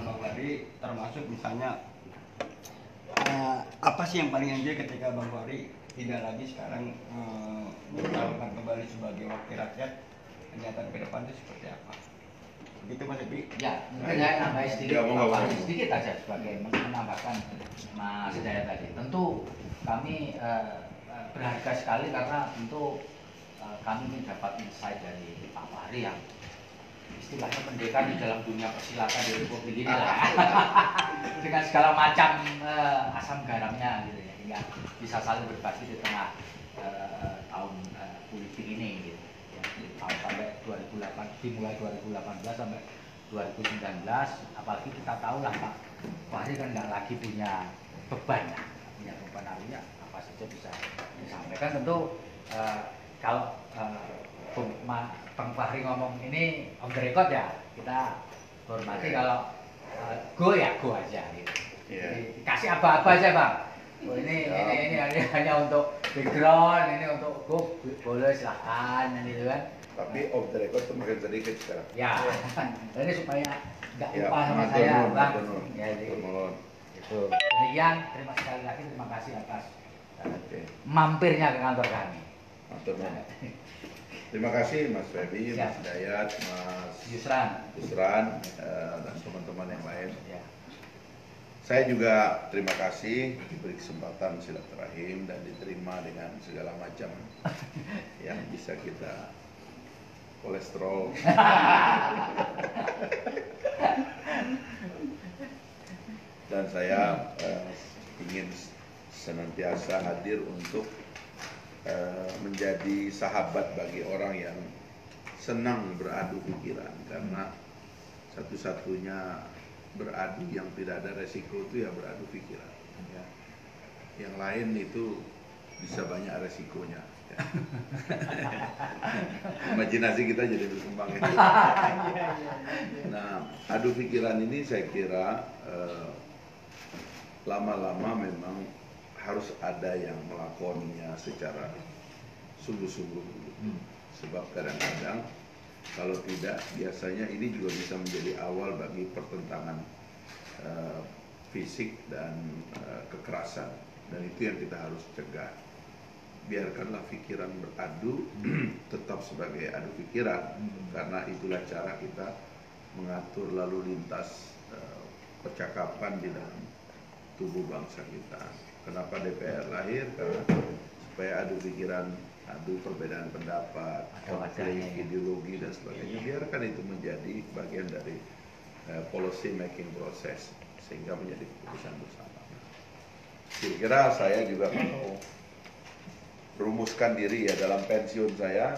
Bang Fahri, termasuk misalnya apa sih yang paling enjoy ketika Bang Fahri tidak lagi sekarang mencalonkan kembali sebagai wakil rakyat, kenyataan ke depan itu seperti apa? Begitu Mas Ebi? Ya, mungkin saya nambahin sedikit aja sebagai menambahkan Mas Hidayat tadi. Tentu kami berharga sekali karena tentu kami ini dapat insight dari Pak Fahri yang istilahnya pendekar di dalam dunia persilatan di Republik ini lah. Dengan segala macam asam garamnya gitu ya, hingga bisa saling berbagi di tengah tahun politik ini gitu. Ya, tahun sampai 2008, dimulai 2018 sampai 2019, apalagi kita tahu lah Pak Fahri kan nggak lagi punya beban ya, punya beban artinya apa saja bisa disampaikan. Tentu kalau Bang Fahri ngomong ini on the record ya, kita hormati. Kalau go ya go aja gitu. Jadi, kasih apa-apa aja Bang. Oh, ini hanya untuk background, ini untuk go boleh silahkan gitu kan. Tapi off the record tuh makin sedikit sekarang. Ya, ini supaya nggak lupa sama saya Bang. Ya, jadi itu. Demikian, terima kasih atas mampirnya ke kantor kami. Terima kasih Mas Febi, Mas Dayat, Mas Yusran, dan teman-teman yang lain. Ya. Saya juga terima kasih diberi kesempatan silaturahim dan diterima dengan segala macam yang bisa kita kolesterol. Dan saya ingin senantiasa hadir untuk menjadi sahabat bagi orang yang senang beradu pikiran, karena satu-satunya beradu yang tidak ada resiko itu ya beradu pikiran. Yang lain itu bisa banyak resikonya. Imajinasi kita jadi berkembang ya. Nah, adu pikiran ini saya kira lama-lama memang harus ada yang melakonnya secara sungguh-sungguh. Sebab kadang-kadang kalau tidak, biasanya ini juga bisa menjadi awal bagi pertentangan fisik dan kekerasan, dan itu yang kita harus cegah. Biarkanlah pikiran beradu tetap sebagai adu pikiran, karena itulah cara kita mengatur lalu lintas percakapan di dalam tubuh bangsa kita. Kenapa DPR lahir? Karena supaya adu pikiran, adu perbedaan pendapat, konflik ideologi dan sebagainya, biarkan itu menjadi bagian dari policy making proses sehingga menjadi keputusan bersama. Kira-kira saya juga mau rumuskan diri ya, dalam pensiun saya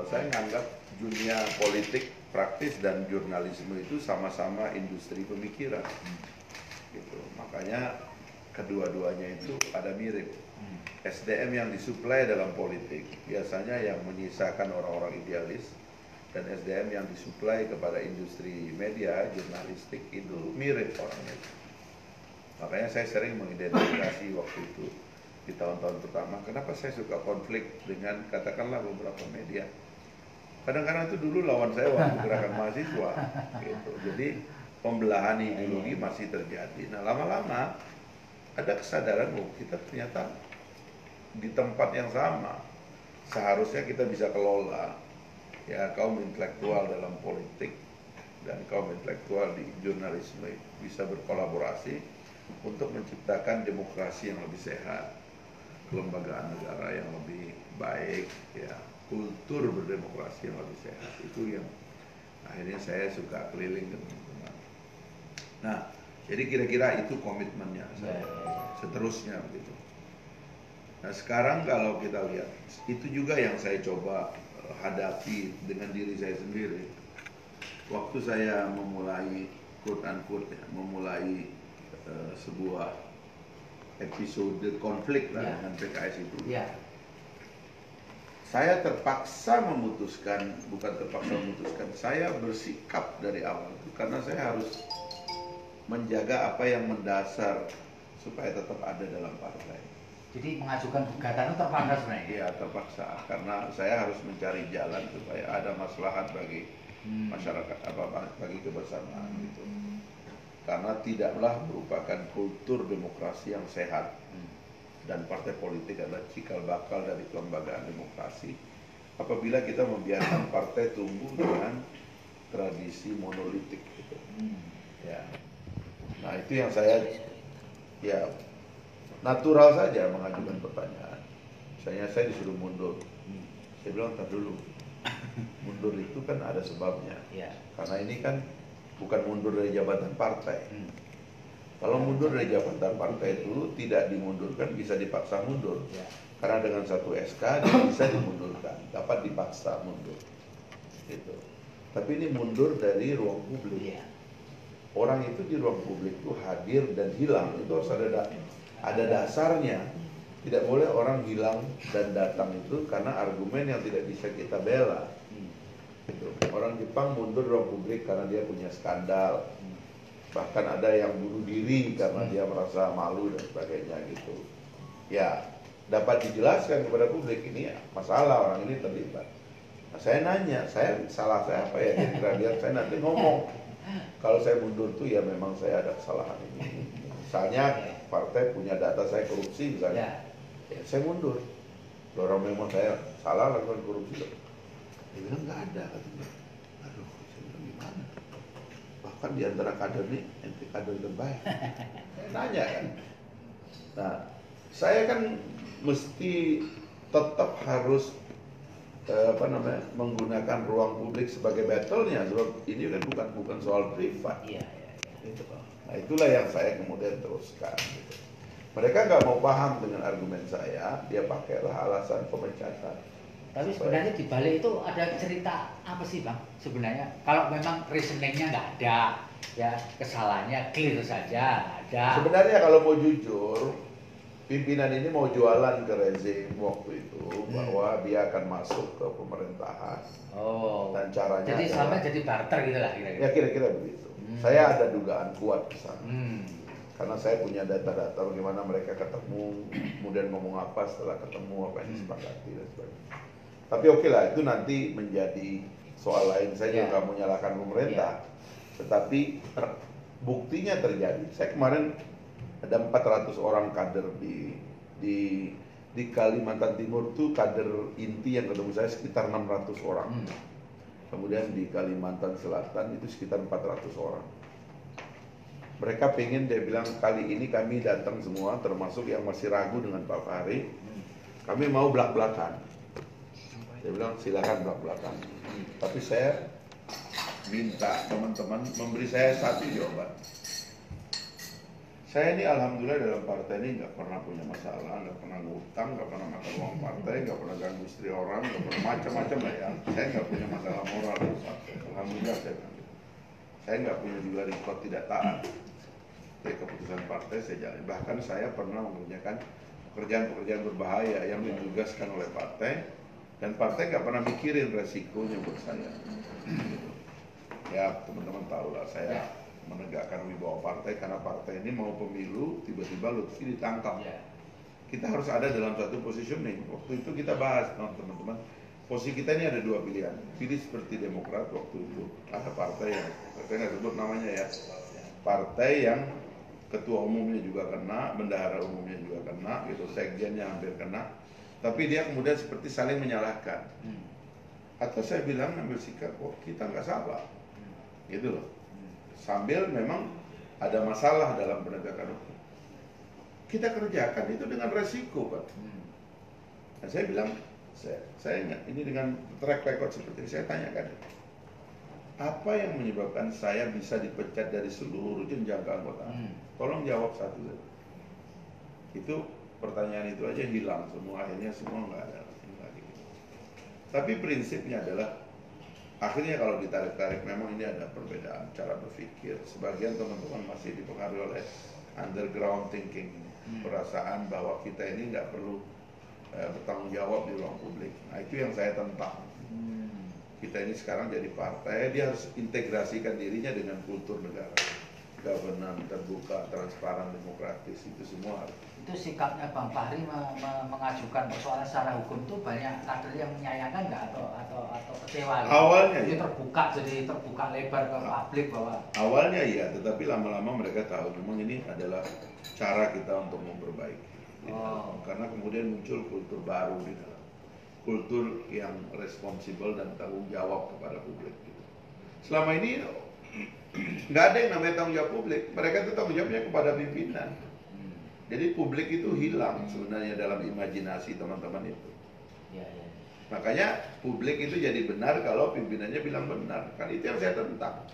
menganggap dunia politik praktis dan jurnalisme itu sama-sama industri pemikiran gitu. Makanya kedua-duanya itu ada mirip. SDM yang disuplai dalam politik biasanya yang menyisakan orang-orang idealis, dan SDM yang disuplai kepada industri media, jurnalistik itu mirip orangnya. Makanya saya sering mengidentifikasi waktu itu di tahun-tahun pertama, kenapa saya suka konflik dengan katakanlah beberapa media. Kadang-kadang itu dulu lawan saya waktu gerakan mahasiswa gitu. Jadi pembelahan ideologi masih terjadi. Nah, lama-lama ada kesadaran, oh kita ternyata di tempat yang sama, seharusnya kita bisa kelola ya kaum intelektual dalam politik dan kaum intelektual di jurnalisme bisa berkolaborasi untuk menciptakan demokrasi yang lebih sehat, kelembagaan negara yang lebih baik, ya kultur berdemokrasi yang lebih sehat. Itu yang akhirnya saya suka keliling ke teman-teman. Nah, jadi kira-kira itu komitmennya saya. Seterusnya begitu. Nah, sekarang kalau kita lihat, itu juga yang saya coba hadapi dengan diri saya sendiri. Waktu saya memulai quote unquote ya, memulai sebuah episode konflik lah dengan PKS itu. Saya terpaksa memutuskan, bukan terpaksa memutuskan, saya bersikap dari awal itu karena saya harus menjaga apa yang mendasar supaya tetap ada dalam partai. Jadi mengajukan gugatan itu terpaksa sebenarnya? Iya, terpaksa, karena saya harus mencari jalan supaya ada maslahat bagi masyarakat, bagi kebersamaan gitu. karena tidaklah merupakan kultur demokrasi yang sehat, dan partai politik adalah cikal bakal dari kelembagaan demokrasi. Apabila kita membiarkan partai tumbuh dengan tradisi monolitik gitu. Ya. Nah, itu yang saya ya natural saja mengajukan pertanyaan. Misalnya saya disuruh mundur. Saya bilang, "Entar dulu. Mundur itu kan ada sebabnya. Karena ini kan bukan mundur dari jabatan partai. Kalau mundur dari jabatan partai itu tidak dimundurkan, bisa dipaksa mundur. Karena dengan satu SK dia bisa dimundurkan, dapat dipaksa mundur. Gitu. Tapi ini mundur dari ruang publik. Orang itu di ruang publik itu hadir dan hilang, itu harus ada dasarnya. Tidak boleh orang hilang dan datang itu karena argumen yang tidak bisa kita bela. Gitu. Orang Jepang mundur ruang publik karena dia punya skandal. Bahkan ada yang bunuh diri karena dia merasa malu dan sebagainya gitu. Ya, dapat dijelaskan kepada publik ini ya, masalah orang ini terlibat. Nah, saya nanya, salah saya apa ya? Kira-kira biar saya nanti ngomong. Kalau saya mundur tuh ya memang saya ada kesalahan ini. Misalnya partai punya data saya korupsi misalnya, ya saya mundur. Orang memang saya salah lakukan korupsi. Dia bilang nggak ada katanya. Aduh, saya bilang gimana? Bahkan di antara kader ini, ente kader terbaik. Saya nanya kan. Nah, saya kan mesti tetap harus menggunakan ruang publik sebagai battle-nya, sebab ini kan bukan soal privat. Gitu. Nah, itulah yang saya kemudian teruskan. Gitu. Mereka nggak mau paham dengan argumen saya, dia pakailah alasan pemecatan. Tapi sebenarnya di balik itu ada cerita apa sih Bang? Sebenarnya kalau memang reasoningnya nggak ada, ya kesalahannya clear saja, nggak ada. Sebenarnya kalau mau jujur, pimpinan ini mau jualan ke rezim waktu itu bahwa dia akan masuk ke pemerintahan. Dan caranya jadi sama jadi barter gitu lah kira-kira. Ya kira-kira begitu. Saya ada dugaan kuat ke sana. Karena saya punya data-data bagaimana mereka ketemu, kemudian ngomong apa setelah ketemu, apa yang disepakati dan sebagainya. Tapi oke lah, itu nanti menjadi soal lain. Saya juga nggak menyalahkan pemerintah. Tetapi buktinya terjadi. Saya kemarin ada 400 orang kader di Kalimantan Timur tuh kader inti yang ketemu saya sekitar 600 orang. Kemudian di Kalimantan Selatan itu sekitar 400 orang. Mereka pengen, dia bilang kali ini kami datang semua termasuk yang masih ragu dengan Pak Fahri. Kami mau belak-belakan. Dia bilang silakan belak-belakan. Tapi saya minta teman-teman memberi saya satu jawaban. Saya ini alhamdulillah dalam partai ini nggak pernah punya masalah, nggak pernah ngutang, nggak pernah makan uang partai, nggak pernah ganggu istri orang, nggak pernah macam-macam lah ya. Saya nggak punya masalah moral, alhamdulillah saya bilang. Saya nggak punya juga rekod tidak taat. Dari keputusan partai saya jalani. Bahkan saya pernah mengerjakan pekerjaan-pekerjaan berbahaya yang ditugaskan oleh partai, dan partai nggak pernah mikirin resikonya buat saya. Ya teman-teman tahu lah saya menegakkan wibawa partai karena partai ini mau pemilu, tiba-tiba Lutfi ditangkap. Kita harus ada dalam satu positioning. Waktu itu kita bahas teman-teman, posisi kita ini ada dua pilihan. Pilih seperti Demokrat waktu itu, ada partai yang saya nggak sebut namanya ya, partai yang ketua umumnya juga kena, bendahara umumnya juga kena, gitu, sekjennya hampir kena, tapi dia kemudian seperti saling menyalahkan. Atau saya bilang ambil sikap, oh kita nggak salah, gitu loh. Sambil memang ada masalah dalam penegakan hukum, kita kerjakan itu dengan resiko, Pak. Dan saya bilang, saya ingat ini dengan track record seperti ini, saya tanyakan, apa yang menyebabkan saya bisa dipecat dari seluruh jenjang keanggotaan? Tolong jawab satu. Itu pertanyaan itu aja hilang semua, akhirnya semua nggak ada lagi. Tapi prinsipnya adalah akhirnya kalau ditarik-tarik memang ini ada perbedaan cara berpikir. Sebagian teman-teman masih dipengaruhi oleh underground thinking, perasaan bahwa kita ini nggak perlu bertanggung jawab di ruang publik. Nah itu yang saya tentang. Kita ini sekarang jadi partai, dia harus integrasikan dirinya dengan kultur negara. governance terbuka, transparan, demokratis, itu semua harus. Itu sikapnya Bang Fahri mengajukan persoalan secara hukum itu banyak kader yang menyayangkan nggak atau kecewa? Gitu? Awalnya jadi ya. jadi terbuka lebar ke publik bahwa Awalnya iya, tetapi lama-lama mereka tahu memang ini adalah cara kita untuk memperbaiki. Karena kemudian muncul kultur baru di dalam, kultur yang responsibel dan tanggung jawab kepada publik. Gitu. Selama ini nggak ada yang namanya tanggung jawab publik, mereka itu tanggung jawabnya kepada pimpinan. Jadi publik itu hilang sebenarnya dalam imajinasi teman-teman itu. ya. Makanya publik itu jadi benar kalau pimpinannya bilang benar. Kan itu yang saya tentang.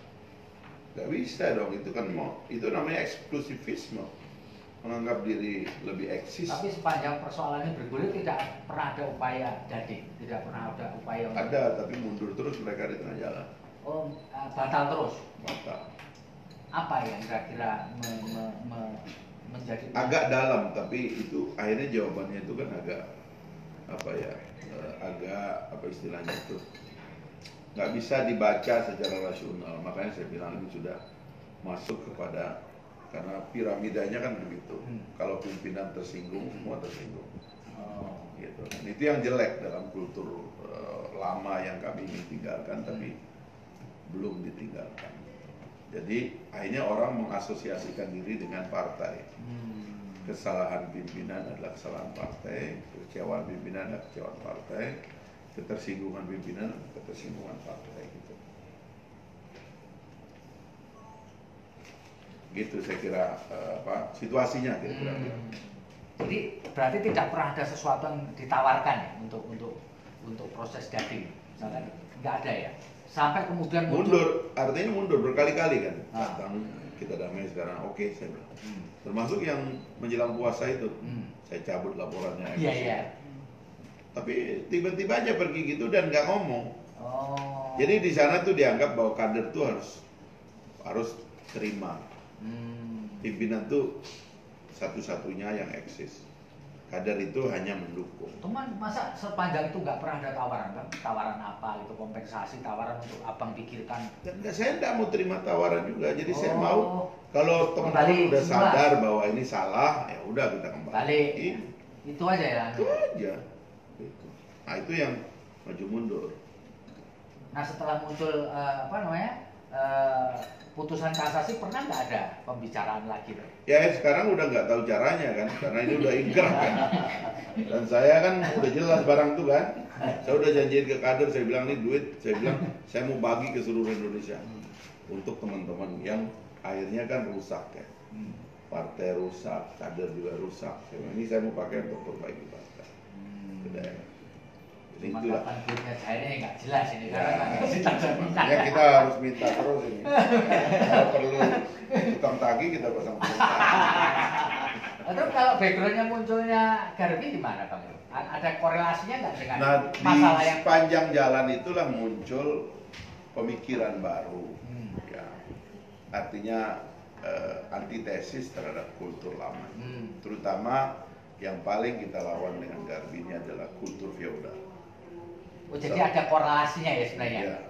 Gak bisa dong, itu kan itu namanya eksklusivisme. Menganggap diri lebih eksis. Tapi sepanjang persoalan ini bergulir tidak pernah ada upaya jadi, tidak pernah ada upaya. Ada, tapi mundur terus mereka di tengah jalan. Oh, batal terus. Batal. Apa yang kira-kira menjadi Agak dalam, tapi itu akhirnya jawabannya itu kan agak apa ya, agak apa istilahnya itu nggak bisa dibaca secara rasional. Makanya saya bilang ini sudah masuk kepada, karena piramidanya kan begitu. Kalau pimpinan tersinggung, semua tersinggung. Gitu. Dan itu yang jelek dalam kultur lama yang kami ingin tinggalkan, tapi belum ditinggalkan. Jadi akhirnya orang mengasosiasikan diri dengan partai. Kesalahan pimpinan adalah kesalahan partai, kekecewaan pimpinan adalah kekecewaan partai, ketersinggungan pimpinan adalah ketersinggungan partai. Gitu saya kira situasinya kira-kira. Jadi berarti tidak pernah ada sesuatu yang ditawarkan ya untuk proses dating, misalkan nggak ada ya, sampai kemudian mundur, artinya mundur berkali-kali kan. Datang kita damai sekarang, oke saya bilang. Termasuk yang menjelang puasa itu, saya cabut laporannya. Iya. Tapi tiba-tiba aja pergi gitu dan nggak ngomong. Jadi di sana tuh dianggap bahwa kader tuh harus terima. Pimpinan tuh satu-satunya yang eksis. Kader itu hanya mendukung. Teman, masa sepanjang itu nggak pernah ada tawaran, kan? Tawaran apa itu, kompensasi, tawaran untuk abang pikirkan? Saya nggak mau terima tawaran juga. Jadi saya mau kalau teman-teman udah sadar bahwa ini salah, ya udah kita kembali. Balik. Itu aja ya. Itu aja. Nah itu yang maju mundur. Nah setelah muncul putusan kasasi, pernah nggak ada pembicaraan lagi? Ya sekarang udah nggak tahu caranya kan, karena ini udah ingkrah kan. Dan saya kan udah jelas barang tuh kan. Saya udah janjiin ke kader, saya bilang nih duit, saya bilang saya mau bagi ke seluruh Indonesia untuk teman-teman yang akhirnya kan rusak ya. Partai rusak, kader juga rusak. Ini saya mau pakai untuk perbaiki partai ke daerah. Cuma Itulah. kapan duitnya cairnya nggak jelas ini Ya, karena makanya kita harus minta terus ini. Kalau perlu tukang tagih kita pasang tukang tagih. Terus kalau backgroundnya munculnya Garbi gimana Bang? Ada korelasinya nggak dengan masalah yang sepanjang jalan itulah muncul pemikiran baru. Ya. Artinya antitesis terhadap kultur lama. Terutama yang paling kita lawan dengan Garbi ini adalah kultur feodal. jadi ada korelasinya ya sebenarnya. Ya.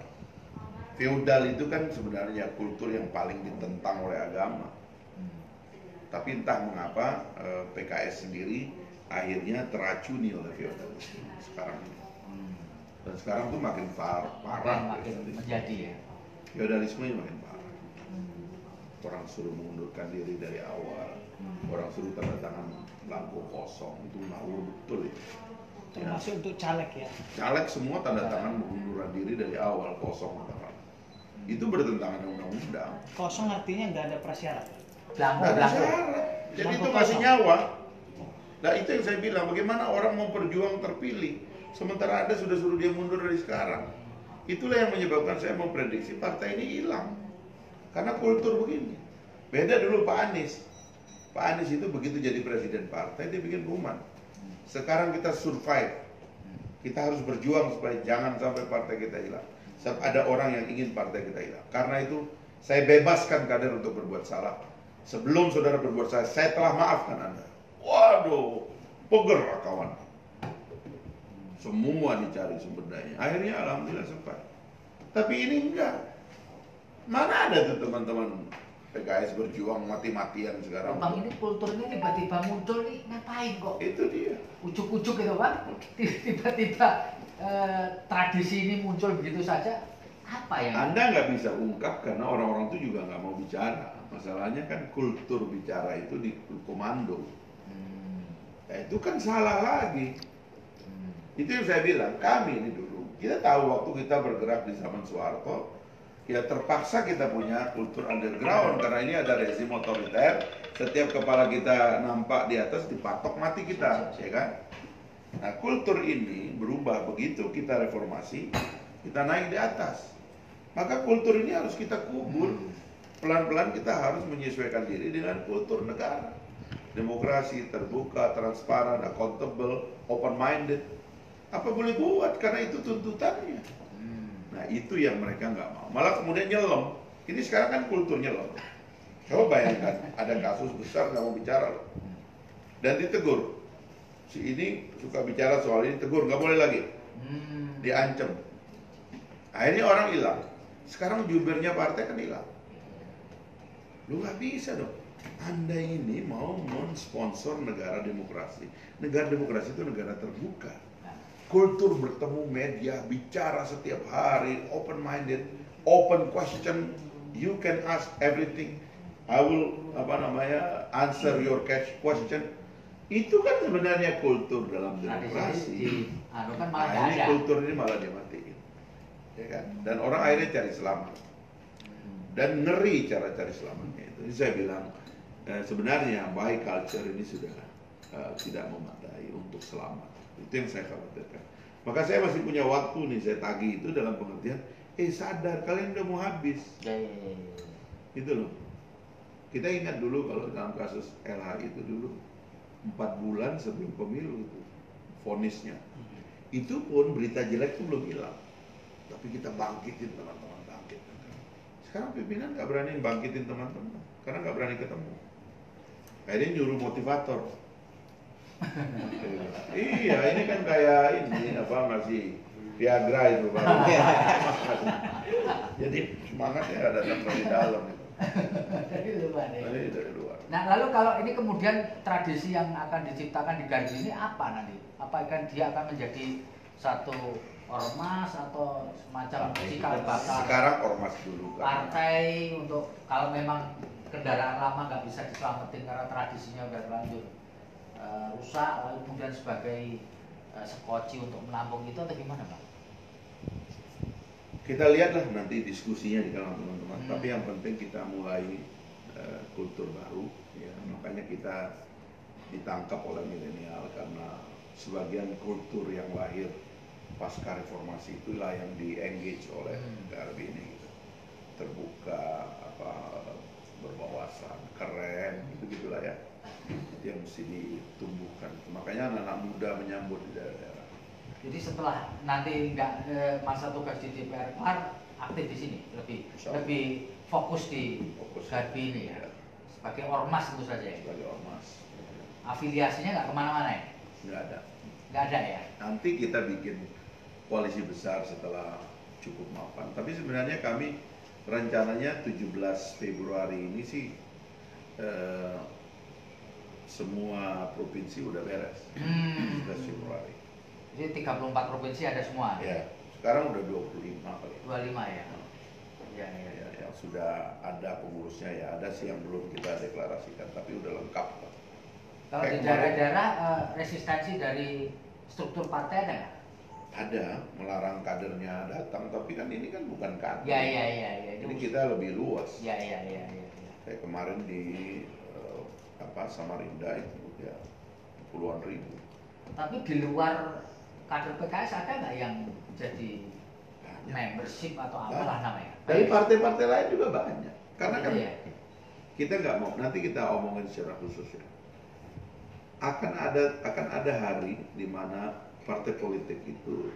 Feodal itu kan sebenarnya kultur yang paling ditentang oleh agama. Tapi entah mengapa PKS sendiri akhirnya teracuni oleh feodalisme sekarang ini. Dan sekarang tuh makin parah. Makin menjadi ya. Feodalisme makin parah. Orang suruh mengundurkan diri dari awal. Orang suruh tanda tangan belangko kosong, itu ngawur betul ya. Termasuk untuk caleg ya. Caleg semua tanda tangan mengunduran diri dari awal kosong. Itu bertentangan dengan undang-undang. Kosong artinya nggak ada prasyarat. Nggak ada syarat. Jadi itu masih nyawa. Nah itu yang saya bilang, bagaimana orang mau berjuang terpilih sementara Anda sudah suruh dia mundur dari sekarang. Itulah yang menyebabkan saya memprediksi partai ini hilang. Karena kultur begini. Beda dulu Pak Anies. Pak Anies itu begitu jadi presiden partai, dia bikin pengumuman. Sekarang kita survive. Kita harus berjuang supaya jangan sampai partai kita hilang. Sebab ada orang yang ingin partai kita hilang. Karena itu saya bebaskan kader untuk berbuat salah. Sebelum saudara berbuat salah, saya telah maafkan Anda. Waduh, peger kawan. Semua dicari sumber daya. Akhirnya alhamdulillah sempat. Tapi ini enggak. Mana ada tuh teman-teman PKS berjuang mati-matian sekarang. Bang, ini kultur ini tiba-tiba muncul nih, ngapain kok? Itu dia. Ujuk-ujuk gitu Pak, tiba-tiba tradisi ini muncul begitu saja, apa yang? Anda nggak bisa ungkap karena orang-orang itu juga nggak mau bicara. Masalahnya kan kultur bicara itu di komando. Ya, itu kan salah lagi. Itu yang saya bilang, kami ini dulu, kita tahu waktu kita bergerak di zaman Soeharto, ya terpaksa kita punya kultur underground karena ini ada rezim otoriter. Setiap kepala kita nampak di atas dipatok mati kita, ya kan? Nah, kultur ini berubah begitu kita reformasi, kita naik di atas. Maka kultur ini harus kita kubur. Pelan-pelan kita harus menyesuaikan diri dengan kultur negara. Demokrasi, terbuka, transparan, accountable, open-minded. Apa boleh buat karena itu tuntutannya. Nah, itu yang mereka nggak mau. Malah kemudian nyelam. Ini sekarang kan kultur nyelam. Coba bayangkan, ada kasus besar nggak mau bicara loh. Dan ditegur. Si ini suka bicara soal ini, tegur, nggak boleh lagi. Diancam. Akhirnya orang hilang. Sekarang jubirnya partai kan hilang. Lu nggak bisa dong. Anda ini mau mensponsor negara demokrasi. Negara demokrasi itu negara terbuka. Kultur bertemu media, bicara setiap hari, open-minded, open question. You can ask everything. I will answer your question. Itu kan sebenarnya kultur dalam demokrasi. Nah, ini kultur ini malah dimatiin, ya kan? Dan orang akhirnya cari selamat. Dan ngeri cara cari selamatnya itu. Ini saya bilang sebenarnya baik culture ini sudah tidak memadai untuk selamat. Itu yang saya khawatirkan. Maka saya masih punya waktu nih, saya tagih itu dalam pengertian, sadar kalian udah mau habis. Itu loh. Kita ingat dulu kalau dalam kasus LH itu dulu 4 bulan sebelum pemilu itu vonisnya. Itu pun berita jelek itu belum hilang. Tapi kita bangkitin teman-teman, bangkit. Sekarang pimpinan nggak berani bangkitin teman-teman karena nggak berani ketemu. Akhirnya nyuruh motivator. Iya, ini kan kayak ini masih Viagra itu Pak. Jadi semangatnya datang dari dalam itu. Dari luar. Nah, lalu kalau ini kemudian tradisi yang akan diciptakan di Gardu ini apa nanti? Apakah dia akan menjadi satu ormas atau semacam cikal bakal? Sekarang ormas dulu kan. Partai untuk kalau memang kendaraan lama nggak bisa diselamatin karena tradisinya udah terlanjur rusak, lalu kemudian sebagai sekoci untuk menampung itu atau gimana Pak? Kita lihatlah nanti diskusinya di kalangan teman-teman. Tapi yang penting kita mulai kultur baru, ya. Makanya kita ditangkap oleh milenial karena sebagian kultur yang lahir pasca reformasi itulah yang di-engage oleh Garbi ini. Gitu. Terbuka, berwawasan, keren, gitu-gitulah ya. Yang mesti ditumbuhkan. Makanya anak-anak muda menyambut di daerah-daerah. Jadi setelah nanti nggak masa tugas di DPR kelar, aktif di sini, lebih fokus di Garbi ini ya. Sebagai ormas tentu saja ya. Sebagai ormas. Afiliasinya nggak kemana-mana ya? Nggak ada. Nggak ada ya? Nanti kita bikin koalisi besar setelah cukup mapan. Tapi sebenarnya kami rencananya 17 Februari ini sih semua provinsi udah beres. 17 Februari. Jadi 34 provinsi ada semua? Ya, sekarang udah 25 kali. 25 ya? Ya. Yang sudah ada pengurusnya ya, ada sih yang belum kita deklarasikan, tapi udah lengkap. Kalau di daerah-daerah resistensi dari struktur partai ada nggak? Ada, melarang kadernya datang, tapi kan ini kan bukan kader. Ya. Ini kita lebih luas. Ya. Kayak kemarin di Samarinda itu ya puluhan ribu. Tapi di luar kader PKS ada nggak yang jadi membership atau apalah namanya? Dari partai-partai lain juga banyak. Karena kan ya? Kita nggak mau, nanti kita omongin secara khusus ya. Akan ada hari di mana partai politik itu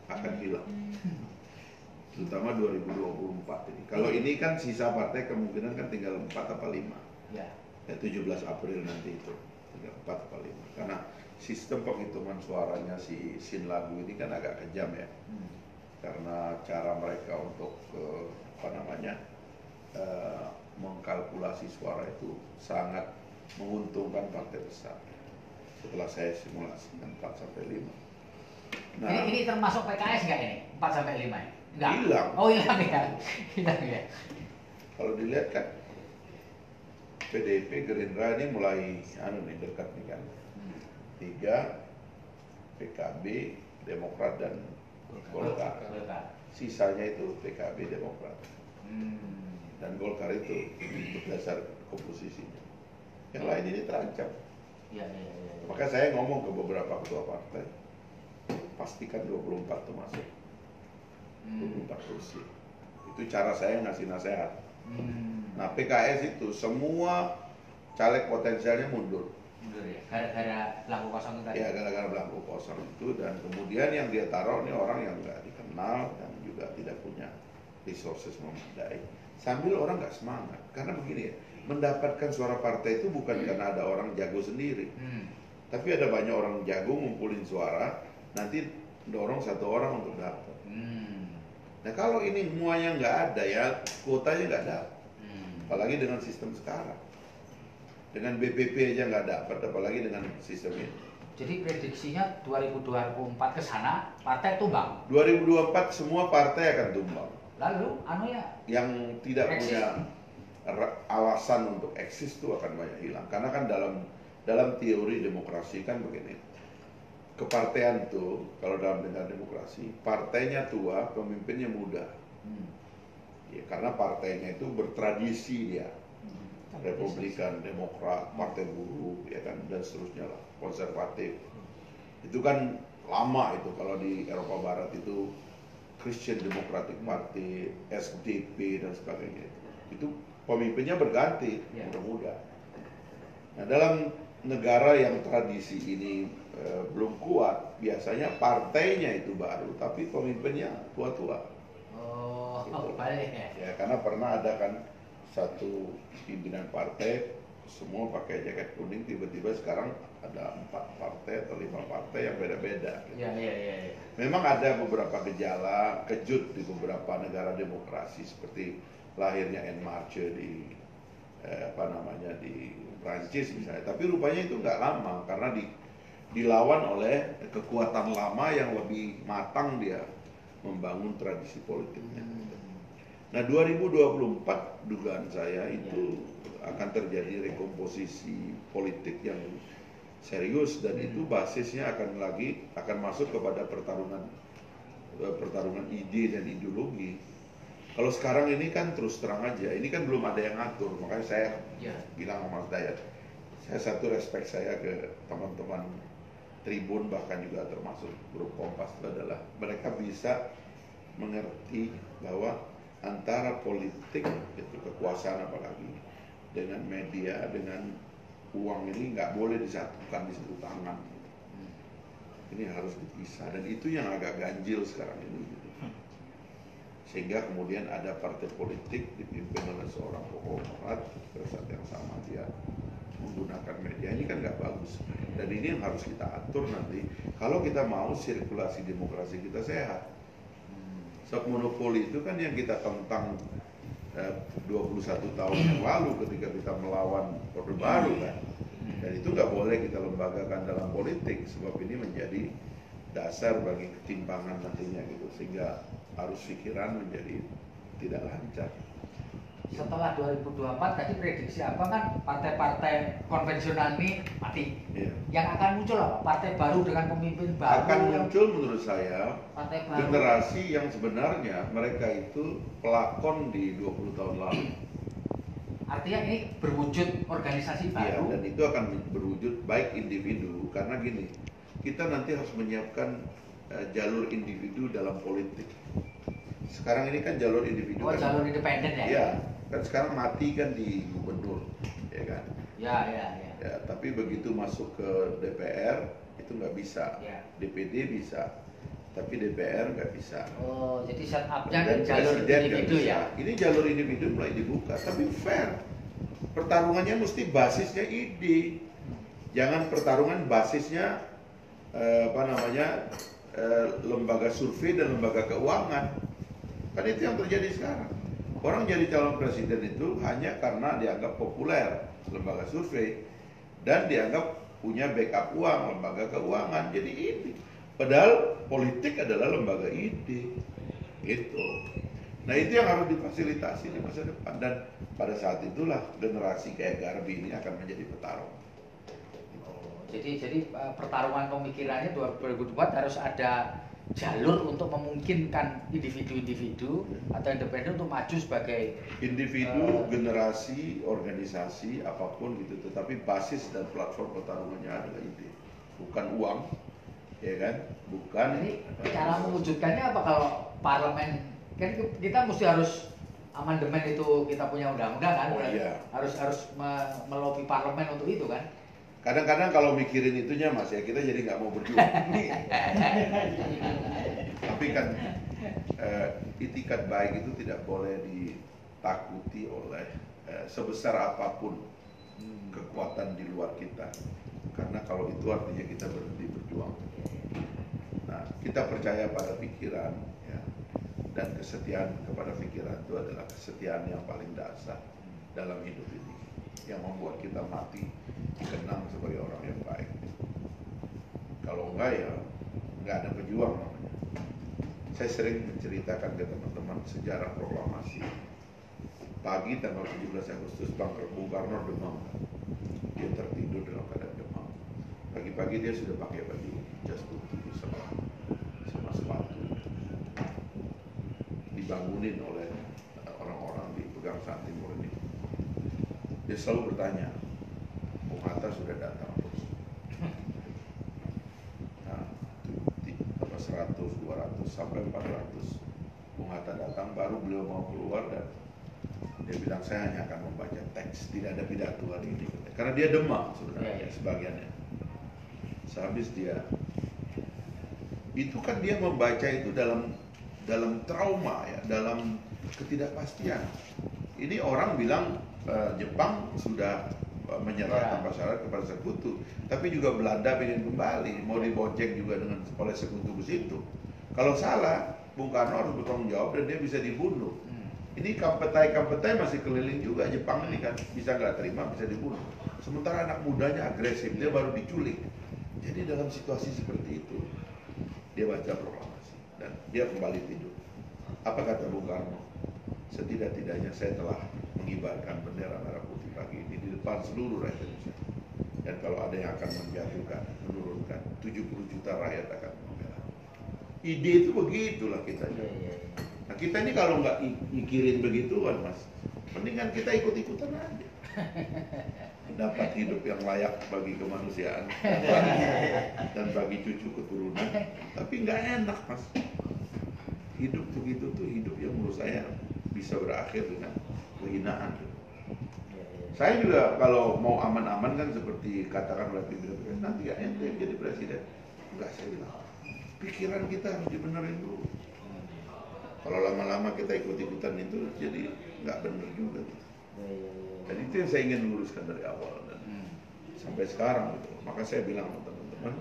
akan hilang. Terutama 2024 ini. Kalau ini kan sisa partai kemungkinan kan tinggal 4 atau 5. Ya 17 April nanti itu tinggal 4 atau 5. Karena sistem penghitungan suaranya si Sinlagu ini kan agak kejam ya. Karena cara mereka untuk mengkalkulasi suara itu sangat menguntungkan partai besar. Setelah saya simulasikan 4-5. Nah, Ini termasuk PKS nggak ini? 4-5 ya? Nggak? Hilang. Oh hilang ya? Hilang ya? kalau dilihat kan PDIP, Gerindra ini mulai dekat nih kan. 3 PKB, Demokrat dan Golkar. Sisanya itu PKB, Demokrat dan Golkar itu berdasar komposisinya. Yang lain ini terancam. Iya. Maka saya ngomong ke beberapa ketua partai, pastikan 24 itu masuk. 24 kursi. Itu cara saya ngasih nasihat. Nah PKS itu semua caleg potensialnya mundur. Mundur ya? Gara-gara belangko kosong itu tadi? Ya gara-gara belangko kosong itu, dan kemudian yang dia taruh ini orang yang nggak dikenal dan juga tidak punya resources memadai. Sambil orang nggak semangat. Karena begini ya, mendapatkan suara partai itu bukan karena ada orang jago sendiri. Tapi ada banyak orang jago ngumpulin suara, nanti dorong satu orang untuk dapat. Nah kalau ini semuanya nggak ada ya, kuotanya nggak dapat. Apalagi dengan sistem sekarang. Dengan BPP aja nggak dapat, apalagi dengan sistem ini. Jadi prediksinya 2024 ke sana partai tumbang. 2024 semua partai akan tumbang. Lalu Yang tidak eksis. punya alasan untuk eksis itu akan banyak hilang. Karena kan dalam teori demokrasi kan begini. Kepartean tuh kalau dalam negara demokrasi, partainya tua, pemimpinnya muda. Ya, karena partainya itu bertradisi dia. Republikan, Demokrat, Partai Buruh, ya kan, dan seterusnya lah, konservatif. Itu kan lama itu, kalau di Eropa Barat itu Christian Democratic Party, SDP dan sebagainya. Itu pemimpinnya berganti, muda-muda. Nah dalam negara yang tradisi ini belum kuat, biasanya partainya itu baru, tapi pemimpinnya tua-tua. Oh, Gitu. balik ya? Ya karena pernah ada kan satu pimpinan partai semua pakai jaket kuning, tiba-tiba sekarang ada 4 partai atau 5 partai yang beda-beda. Gitu. Iya. Memang ada beberapa gejala kejut di beberapa negara demokrasi seperti lahirnya En Marche di di Prancis misalnya. Tapi rupanya itu nggak lama karena dilawan oleh kekuatan lama yang lebih matang dia membangun tradisi politiknya. Nah 2024 dugaan saya itu akan terjadi rekomposisi politik yang serius, dan itu basisnya akan masuk kepada pertarungan ide dan ideologi. Kalau sekarang ini kan terus terang aja, ini kan belum ada yang ngatur, makanya saya bilang sama Mas Dayat, saya satu respect saya ke teman-teman Tribun, bahkan juga termasuk grup Kompas, itu adalah mereka bisa mengerti bahwa antara politik itu kekuasaan apalagi dengan media, dengan uang ini nggak boleh disatukan di satu tangan. Ini harus dipisah, dan itu yang agak ganjil sekarang ini. Sehingga kemudian ada partai politik dipimpin oleh seorang konglomerat, pada saat yang sama dia menggunakan media. Ini kan nggak bagus, dan ini yang harus kita atur nanti kalau kita mau sirkulasi demokrasi kita sehat. Sebab monopoli itu kan yang kita tentang 21 tahun yang lalu ketika kita melawan Orde Baru kan. Dan itu nggak boleh kita lembagakan dalam politik, sebab ini menjadi dasar bagi ketimpangan nantinya gitu, sehingga arus pikiran menjadi tidak lancar. Setelah 2024 tadi prediksi apa kan, partai-partai konvensional ini mati. Iya. Yang akan muncul apa? Partai baru dengan pemimpin baru. Akan muncul menurut saya partai baru. generasi yang sebenarnya mereka itu pelakon di 20 tahun lalu. Artinya ini berwujud organisasi Iya, baru. dan itu akan berwujud baik individu, karena gini, kita nanti harus menyiapkan jalur individu dalam politik. Sekarang ini kan jalur individu. Oh, kan, jalur independen ya? Iya, kan sekarang mati kan di gubernur, ya kan. Ya. Ya, tapi begitu masuk ke DPR itu nggak bisa. Ya. DPD bisa, tapi DPR nggak bisa. Oh, jadi setupnya Dan jalur presiden nggak individu bisa. ya? Ini jalur individu mulai dibuka, tapi fair. Pertarungannya mesti basisnya ide. Jangan pertarungan basisnya lembaga survei dan lembaga keuangan. Kan itu yang terjadi sekarang. Orang jadi calon presiden itu hanya karena dianggap populer lembaga survei dan dianggap punya backup uang lembaga keuangan. Jadi ini padahal politik adalah lembaga ide gitu. Nah itu yang harus difasilitasi di masa depan, dan pada saat itulah generasi kayak Garbi ini akan menjadi petarung. Jadi pertarungan pemikirannya 2024 harus ada jalur untuk memungkinkan individu-individu atau independen untuk maju sebagai individu, generasi, organisasi, apapun gitu. Tetapi basis dan platform pertarungannya adalah ide, bukan uang, ya kan? Bukan. Jadi cara mewujudkannya apa kalau parlemen, kan kita mesti harus amandemen itu, kita punya undang-undang kan, Oh, iya. harus melobi parlemen untuk itu kan. Kadang-kadang kalau mikirin itunya Mas ya, kita jadi nggak mau berjuang. Tapi kan itikat baik itu tidak boleh ditakuti oleh sebesar apapun kekuatan di luar kita. Karena kalau itu artinya kita berhenti berjuang. Nah, kita percaya pada pikiran ya, dan kesetiaan kepada pikiran itu adalah kesetiaan yang paling dasar dalam hidup ini, yang membuat kita mati dikenang sebagai orang yang baik. Kalau enggak ya enggak ada pejuang namanya. Saya sering menceritakan ke teman-teman sejarah proklamasi. Pagi tanggal 17 Agustus Bung Karno demam. Dia tertidur dalam keadaan demam. Pagi-pagi dia sudah pakai baju jas putih sama sepatu. Dibangunin oleh orang-orang di Pegangsaan Timur ini. Dia selalu bertanya, Bung Hatta sudah datang terus. Nah, 100, 200, sampai 400 Bung Hatta datang, baru beliau mau keluar dan dia bilang, saya hanya akan membaca teks, tidak ada pidato hari ini. Karena dia demam sebenarnya, sebagiannya. Sehabis dia, itu kan dia membaca itu dalam trauma ya, dalam ketidakpastian. Ini orang bilang Jepang sudah menyerah tanpa syarat kepada sekutu, tapi juga Belanda ingin kembali, mau dibonceng juga oleh sekutu ke situ. Kalau salah, Bung Karno harus bertanggung jawab dan dia bisa dibunuh. Ini kampetai masih keliling juga Jepang ini kan, bisa nggak terima, bisa dibunuh. Sementara anak mudanya agresif, dia baru diculik. Jadi dalam situasi seperti itu, dia baca proklamasi dan dia kembali tidur. Apa kata Bung Karno? Setidak-tidaknya saya telah mengibarkan bendera merah putih pagi ini di depan seluruh rakyat Indonesia. Dan kalau ada yang akan menjatuhkan, menurunkan, 70 juta rakyat akan membela. Ide itu begitulah kita. Nah kita ini kalau nggak mikirin begituan Mas, mendingan kita ikut-ikutan aja. Dapat hidup yang layak bagi kemanusiaan dan bagi cucu keturunan. Tapi nggak enak Mas. Hidup begitu tuh hidup yang menurut saya bisa berakhir dengan kehinaan. Saya juga kalau mau aman-aman kan seperti katakan oleh pimpinan, nanti ya ente yang jadi presiden. Enggak, saya bilang pikiran kita harus dibenerin dulu. Kalau lama-lama kita ikut-ikutan itu jadi nggak bener juga. Dan itu yang saya ingin luruskan dari awal dan sampai sekarang gitu. Maka saya bilang sama teman-teman,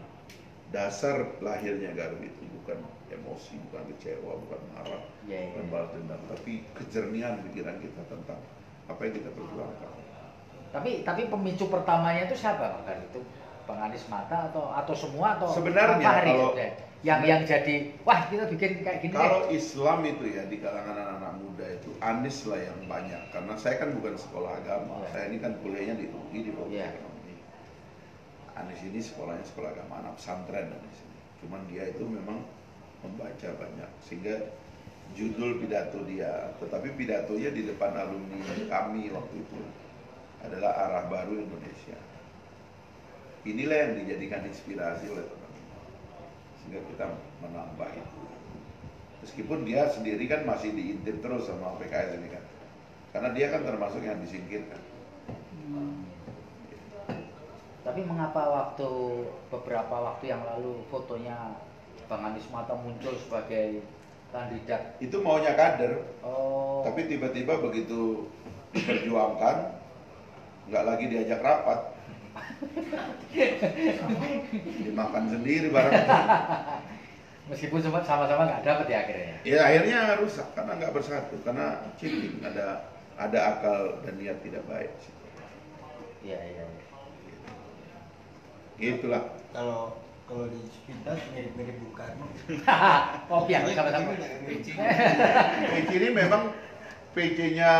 dasar lahirnya Garbi itu bukan emosi, bukan kecewa, bukan marah, bukan balas dendam, tapi kejernihan pikiran kita tentang apa yang kita perjuangkan. Tapi pemicu pertamanya itu siapa Bang? Itu Bang Anies Mata atau semua atau sebenarnya Fahri, kalau yang jadi wah kita bikin kayak gini kalau Islam itu ya di kalangan anak-anak muda itu Anies lah yang banyak, karena saya kan bukan sekolah agama, saya ini kan kuliahnya di UI di Fakultas Ekonomi. Anies ini sekolahnya sekolah agama, anak pesantren Anies ini. Cuman dia itu memang membaca banyak sehingga judul pidato dia, tetapi pidatonya di depan alumni kami waktu itu adalah arah baru Indonesia. Inilah yang dijadikan inspirasi oleh teman-teman sehingga kita menambah itu. Meskipun dia sendiri kan masih diintip terus sama PKS ini kan, karena dia kan termasuk yang disingkirkan. Tapi mengapa beberapa waktu yang lalu fotonya Bang Anies Mata muncul sebagai kandidat? Itu maunya kader. Oh. Tapi tiba-tiba begitu diperjuangkan, nggak lagi diajak rapat. Dimakan sendiri barang. Meskipun sama-sama nggak dapat ya akhirnya. Ya akhirnya rusak karena nggak bersatu, karena cheating, ada akal dan niat tidak baik. Iya, iya. Itulah. Kalau di sepintas mirip-mirip Bung Karno. Kopi ya, sama-sama. PC ini memang PC-nya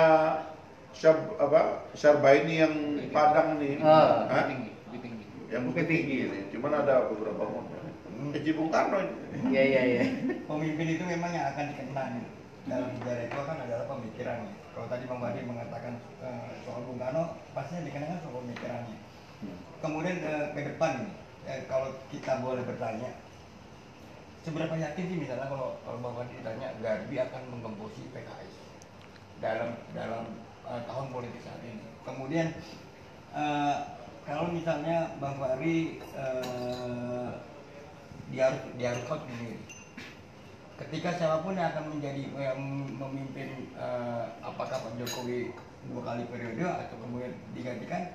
Syarbaini yang Padang nih. Hah? Yang Bukit Tinggi ini. Cuman ada beberapa model. PC Bung Karno ini. Iya, iya, iya. Pemimpin itu memang yang akan dikenang dalam sejarah itu kan adalah pemikirannya. Kalau tadi Bang Badi mengatakan soal Bung Karno, pastinya dikenang soal pemikirannya. Kemudian ke depan ini, kalau kita boleh bertanya, seberapa yakin sih misalnya kalau Bang Badi ditanya Garbi akan menggembosi PKS dalam tahun politik saat ini. Kemudian kalau misalnya Bang Fahri diharuskan sendiri, ketika siapapun yang akan menjadi memimpin, apakah Pak Jokowi 2 kali periode atau kemudian digantikan,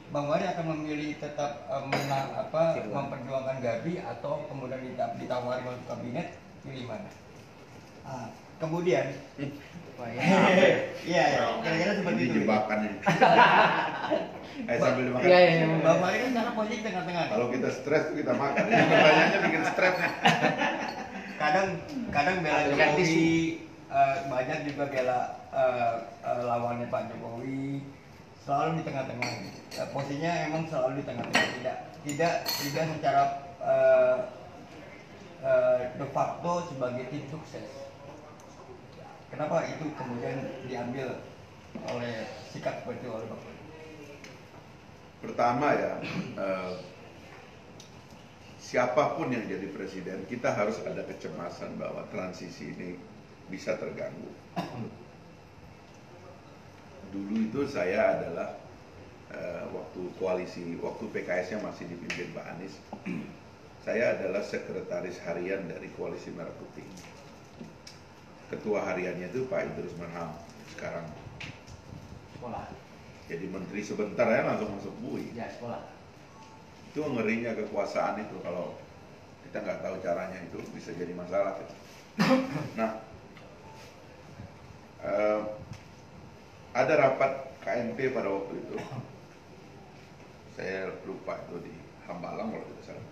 Bang Fahri akan memilih tetap memperjuangkan Garbi atau kemudian ditawari masuk kabinet, pilih mana? Kemudian iya, kira-kira seperti itu. Jebakan ini. Sambil makan. Iya. Bang Fahri kan karena posisi tengah-tengah. Kalau kita stres tuh kita makan. Ini pertanyaannya bikin stres. Kadang bela Jokowi, banyak juga bela lawannya Pak Jokowi, selalu di tengah-tengah. Posisinya emang selalu di tengah-tengah, tidak secara de facto sebagai tim sukses. Kenapa itu kemudian diambil oleh sikap seperti itu oleh Bang Fahri? Pertama ya, siapapun yang jadi presiden, kita harus ada kecemasan bahwa transisi ini bisa terganggu. Dulu itu saya adalah waktu PKS-nya masih dipimpin Pak Anies, saya adalah sekretaris harian dari Koalisi Merah Putih. Ketua hariannya itu Pak Idrus Marham, sekarang Sekolah. jadi menteri sebentar ya langsung masuk BUI. Ya, sekolah. Itu ngerinya kekuasaan itu, kalau kita nggak tahu caranya itu bisa jadi masalah. Nah, ada rapat KMP pada waktu itu, saya lupa itu di Hambalang kalau tidak salah.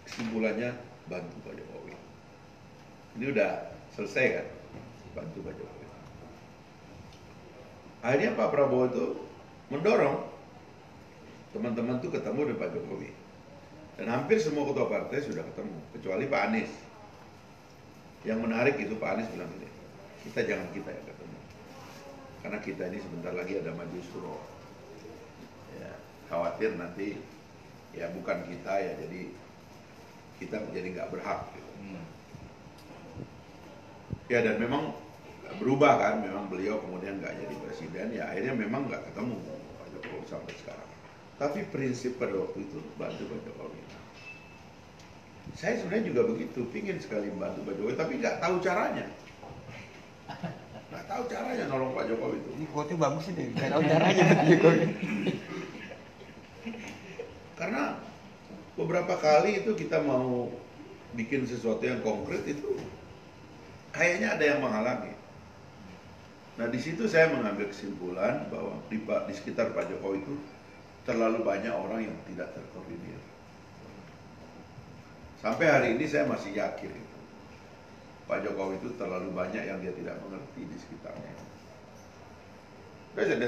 Kesimpulannya bantu Pak Jokowi. Ini udah selesai kan, bantu Pak Jokowi. Akhirnya Pak Prabowo itu mendorong teman-teman tuh ketemu dengan Pak Jokowi. Dan hampir semua ketua partai sudah ketemu, kecuali Pak Anies. Yang menarik itu Pak Anies bilang ini, kita jangan kita yang ketemu. Karena kita ini sebentar lagi ada maju suro. Ya, khawatir nanti ya bukan kita ya, jadi kita menjadi nggak berhak. Gitu. Ya dan memang berubah kan, memang beliau kemudian nggak jadi presiden, ya akhirnya memang nggak ketemu Pak Jokowi sampai sekarang. Tapi prinsip pada waktu itu bantu Pak Jokowi. Saya sebenarnya juga begitu, pingin sekali bantu Pak Jokowi, tapi nggak tahu caranya. Nggak tahu caranya nolong Pak Jokowi itu. Ini quote bagus sih deh, nggak tahu caranya Pak Jokowi. Karena beberapa kali itu kita mau bikin sesuatu yang konkret itu kayaknya ada yang menghalangi. Nah di situ saya mengambil kesimpulan bahwa di sekitar Pak Jokowi itu terlalu banyak orang yang tidak terkoordinir. Sampai hari ini saya masih yakin itu. Pak Jokowi itu terlalu banyak yang dia tidak mengerti di sekitarnya.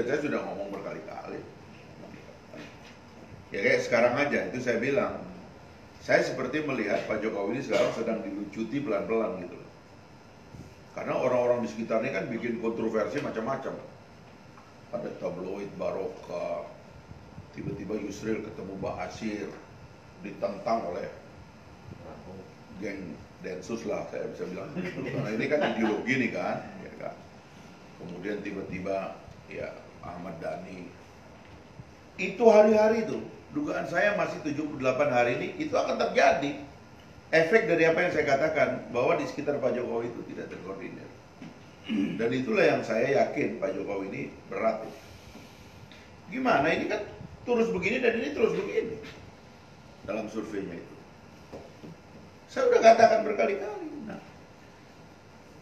Saya sudah ngomong berkali-kali. Ya kayak sekarang aja, itu saya bilang. Saya seperti melihat Pak Jokowi ini sekarang sedang dilucuti pelan-pelan gitu. Karena orang-orang di sekitarnya kan bikin kontroversi macam-macam. Ada tabloid Barokah, tiba-tiba Yusril ketemu Ba'asyir, ditentang oleh geng Densus lah, saya bisa bilang begitu. Karena ini kan ideologi nih kan, ya kan. Kemudian tiba-tiba ya Ahmad Dhani. Itu hari-hari itu, dugaan saya masih 78 hari ini, itu akan terjadi. Efek dari apa yang saya katakan, bahwa di sekitar Pak Jokowi itu tidak terkoordinir. Dan itulah yang saya yakin Pak Jokowi ini berat. Gimana ini kan terus begini dan ini terus begini dalam surveinya itu. Saya udah katakan berkali-kali. Nah,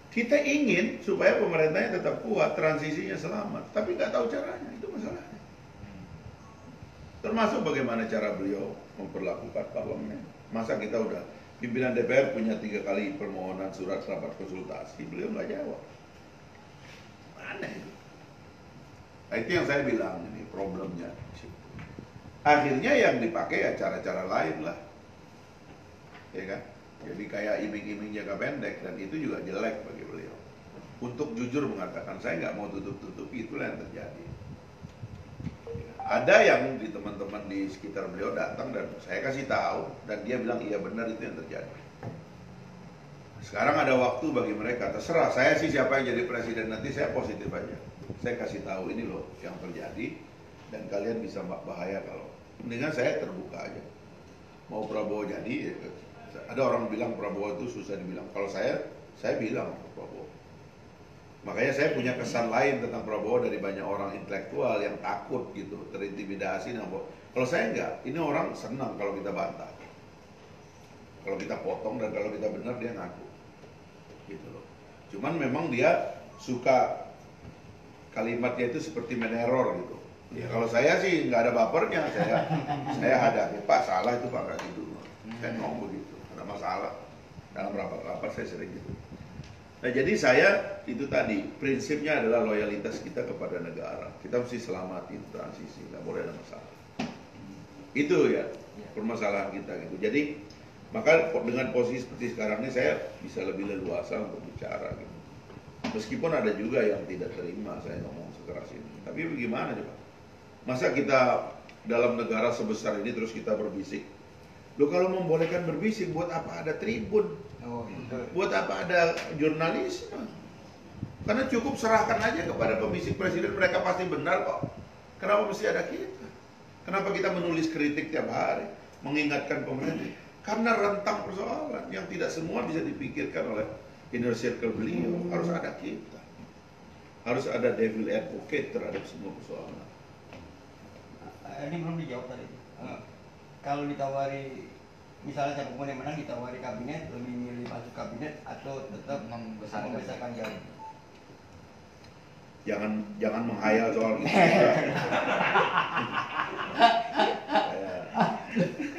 kita ingin supaya pemerintahnya tetap kuat, transisinya selamat, tapi nggak tahu caranya, itu masalahnya. Termasuk bagaimana cara beliau memperlakukan parlemen. Masa kita udah pimpinan DPR punya 3 kali permohonan surat rapat konsultasi, beliau nggak jawab. Aneh itu. Nah, itu yang saya bilang ini problemnya. Akhirnya yang dipakai ya cara-cara lain lah, ya kan? Jadi kayak iming-iming jangka pendek, dan itu juga jelek bagi beliau. Untuk jujur mengatakan saya nggak mau tutup-tutupi, itulah yang terjadi. Ada yang di teman-teman di sekitar beliau datang dan saya kasih tahu, dan dia bilang iya benar itu yang terjadi. Sekarang ada waktu bagi mereka, terserah saya sih siapa yang jadi presiden nanti, saya positif aja. Saya kasih tahu ini loh yang terjadi, dan kalian bisa bahaya kalau mendingan saya terbuka aja. Mau Prabowo jadi, ada orang bilang Prabowo itu susah dibilang. Kalau saya bilang Prabowo. Makanya saya punya kesan lain tentang Prabowo dari banyak orang intelektual yang takut gitu, terintimidasi. Kalau saya enggak, ini orang senang kalau kita bantah, kalau kita potong, dan kalau kita benar dia ngaku, gitu loh. Cuman memang dia suka kalimatnya itu seperti meneror gitu. Ya kalau saya sih nggak ada bapernya, saya hadapi, Pak salah itu Pak nggak gitu, saya ngomong begitu, ada masalah dalam rapat-rapat saya sering gitu. Nah jadi saya itu tadi prinsipnya adalah loyalitas kita kepada negara, kita mesti selamatin transisi, nggak boleh ada masalah. Itu ya permasalahan kita gitu. Jadi maka dengan posisi seperti sekarang ini saya bisa lebih leluasa untuk bicara gitu. Meskipun ada juga yang tidak terima saya ngomong sekeras ini, tapi bagaimana coba? Masa kita dalam negara sebesar ini terus kita berbisik? Loh kalau membolehkan berbisik, buat apa ada tribun? Buat apa ada jurnalisme? Karena cukup serahkan aja kepada pembisik presiden, mereka pasti benar kok. Kenapa mesti ada kita? Kenapa kita menulis kritik tiap hari, mengingatkan pemerintah? Karena rentang persoalan yang tidak semua bisa dipikirkan oleh inner circle beliau. Harus ada kita, harus ada devil advocate terhadap semua persoalan. Ini belum dijawab tadi. Kalau ditawari, misalnya siapa pun yang menang ditawari kabinet, lebih milih masuk kabinet atau tetap membesarkan jari? Jangan menghayal soal itu.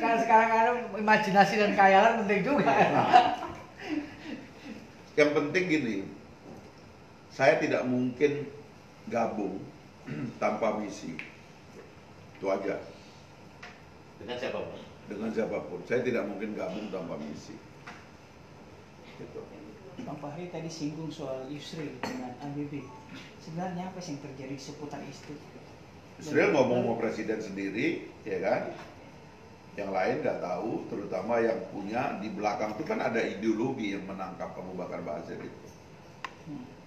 Kan sekarang ada imajinasi dan khayalan penting juga. Yang penting gini, saya tidak mungkin gabung tanpa misi. Itu aja. Dengan siapapun. Dengan siapapun, saya tidak mungkin gabung tanpa misi. Gitu. Bang Fahri tadi singgung soal Yusril dengan ABB. Sebenarnya apa sih yang terjadi seputar itu? Yusril ngomong mau presiden sendiri, ya kan? Yang lain nggak tahu, terutama yang punya di belakang itu kan ada ideologi yang menangkap Abu Bakar Basir itu,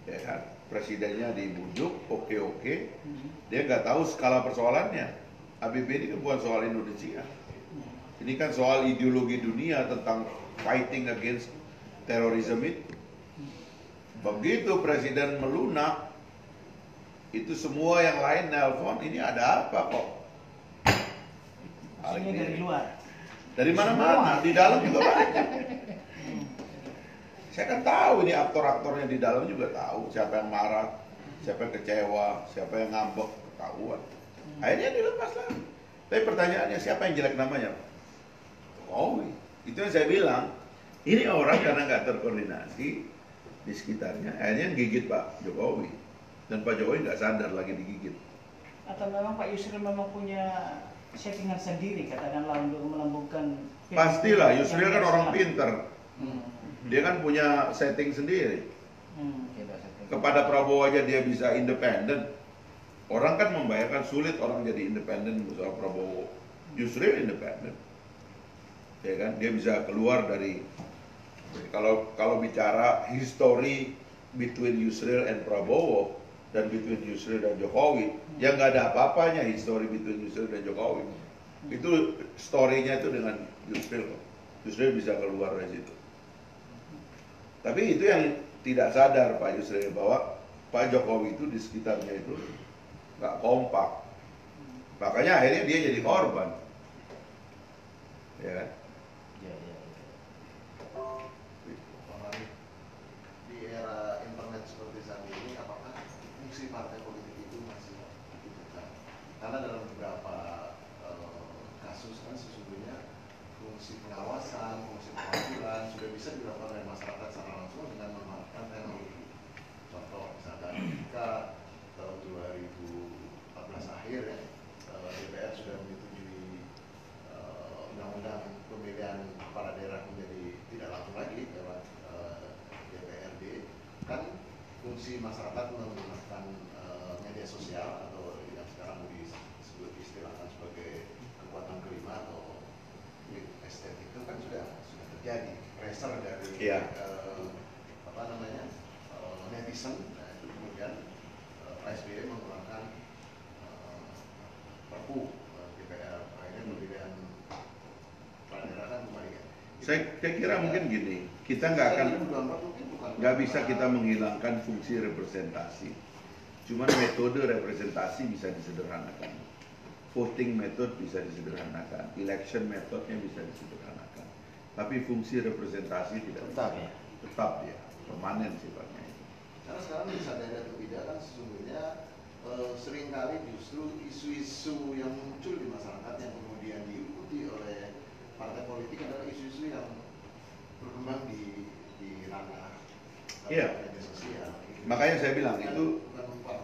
ya kan? Presidennya dibujuk, oke, dia nggak tahu skala persoalannya. ABB ini kan bukan soal Indonesia, ini kan soal ideologi dunia tentang fighting against terorisme itu. Begitu presiden melunak, itu semua yang lain nelpon, ini ada apa kok? Maksudnya dari luar? Dari mana-mana, di dalam juga banyak. Saya kan tahu ini aktor-aktornya di dalam juga tahu siapa yang marah, siapa yang kecewa, siapa yang ngambek, ketahuan. Akhirnya dilepas lah. Tapi pertanyaannya siapa yang jelek namanya? Jokowi. Itu yang saya bilang. Ini orang karena nggak terkoordinasi di sekitarnya, akhirnya gigit Pak Jokowi. Dan Pak Jokowi nggak sadar lagi digigit. Atau memang Pak Yusril memang punya settingan sendiri katakanlah untuk melambungkan? Pastilah, Yusril kan orang pinter. Dia kan punya setting sendiri. Kepada Prabowo aja dia bisa independen. Orang kan membayangkan sulit orang jadi independen soal Prabowo. Yusril independen, ya kan? Dia bisa keluar dari, kalau bicara history between Yusril and Prabowo dan between Yusril dan Jokowi, ya nggak ada apa-apanya history between Yusril dan Jokowi. Itu story-nya itu dengan Yusril. Yusril bisa keluar dari situ. Tapi itu yang tidak sadar Pak Yusril, bahwa Pak Jokowi itu di sekitarnya itu nggak kompak. Makanya akhirnya dia jadi korban. Ya kan? bisa dilakukan oleh masyarakat secara langsung dengan memanfaatkan teknologi. Contoh misalkan ketika tahun 2014 akhir ya, DPR sudah menyetujui undang-undang pemilihan kepala daerah menjadi tidak langsung lagi lewat DPRD, kan fungsi masyarakat menggunakan media sosial atau yang sekarang disebut istilahkan sebagai kekuatan kelima atau estetik itu kan sudah terjadi pressure dari netizen. Nah, itu kemudian Pak SBY mengeluarkan Perpu DPR akhirnya pemilihan kepala daerah kan kembali kan. Saya kira mungkin gini, kita nggak bisa kita menghilangkan fungsi representasi. Cuman metode representasi bisa disederhanakan, voting method bisa disederhanakan, election methodnya bisa disederhanakan. Tapi fungsi representasi tidak tetap ya, permanen sifatnya itu. Karena sekarang disadari atau tidak kan sesungguhnya seringkali justru isu-isu yang muncul di masyarakat yang kemudian diikuti oleh partai politik adalah isu-isu yang berkembang di ranah media sosial. Makanya saya bilang itu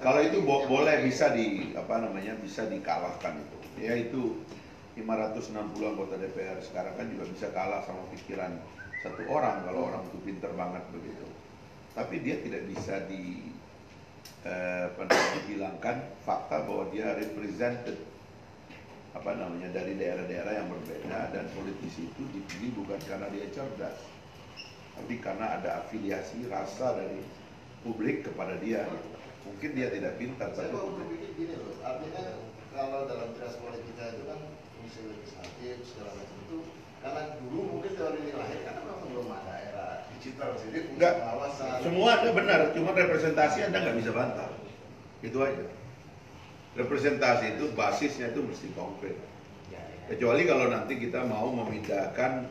kalau itu boleh bisa bisa dikalahkan itu. Ya itu 560 anggota DPR sekarang kan juga bisa kalah sama pikiran satu orang kalau orang itu pinter banget begitu. Tapi dia tidak bisa dihilangkan fakta bahwa dia represented dari daerah-daerah yang berbeda, dan politisi itu dipilih bukan karena dia cerdas, tapi karena ada afiliasi rasa dari publik kepada dia. Mungkin dia tidak pintar, Saya tapi mau berpikir gini loh, artinya kalau dalam teras politika itu kan fungsi legislatif segala macam itu, karena dulu mungkin teori ini lahir karena memang belum ada era digital, jadi fungsi enggak, pengawasan. semua ada benar, cuma representasi Anda nggak bisa bantah. Itu aja. Representasi itu basisnya itu mesti konkret. Kecuali kalau nanti kita mau memindahkan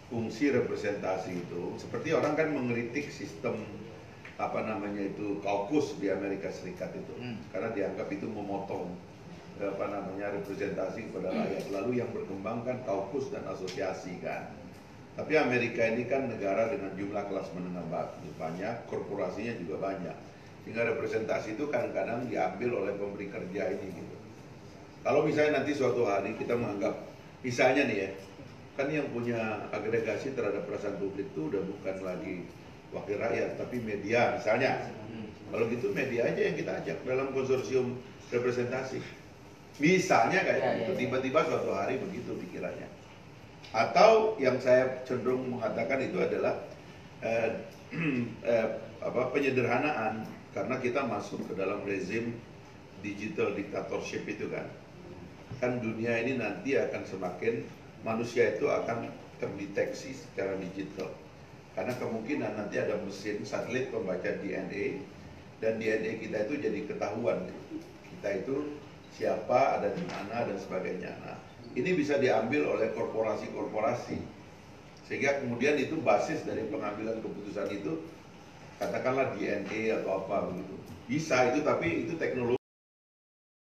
fungsi representasi itu, seperti orang kan mengkritik sistem caucus di Amerika Serikat itu, karena dianggap itu memotong representasi kepada rakyat. Lalu yang berkembang kan caucus dan asosiasi kan. Tapi Amerika ini kan negara dengan jumlah kelas menengah banyak, korporasinya juga banyak, sehingga representasi itu kadang-kadang diambil oleh pemberi kerja ini gitu. Kalau misalnya nanti suatu hari kita menganggap, misalnya nih ya, kan yang punya agregasi terhadap perasaan publik itu udah bukan lagi wakil rakyat, tapi media misalnya. Kalau gitu media aja yang kita ajak dalam konsorsium representasi. Misalnya kayak gitu, tiba-tiba suatu hari begitu pikirannya. Atau yang saya cenderung mengatakan itu adalah penyederhanaan, karena kita masuk ke dalam rezim digital dictatorship itu kan. Kan dunia ini nanti akan semakin, manusia itu akan terdeteksi secara digital. Karena kemungkinan nanti ada mesin satelit pembaca DNA, dan DNA kita itu jadi ketahuan kita itu siapa, ada di mana, dan sebagainya. Nah, ini bisa diambil oleh korporasi-korporasi, sehingga kemudian itu basis dari pengambilan keputusan itu, katakanlah DNA atau apa begitu. Bisa itu, tapi itu teknologi.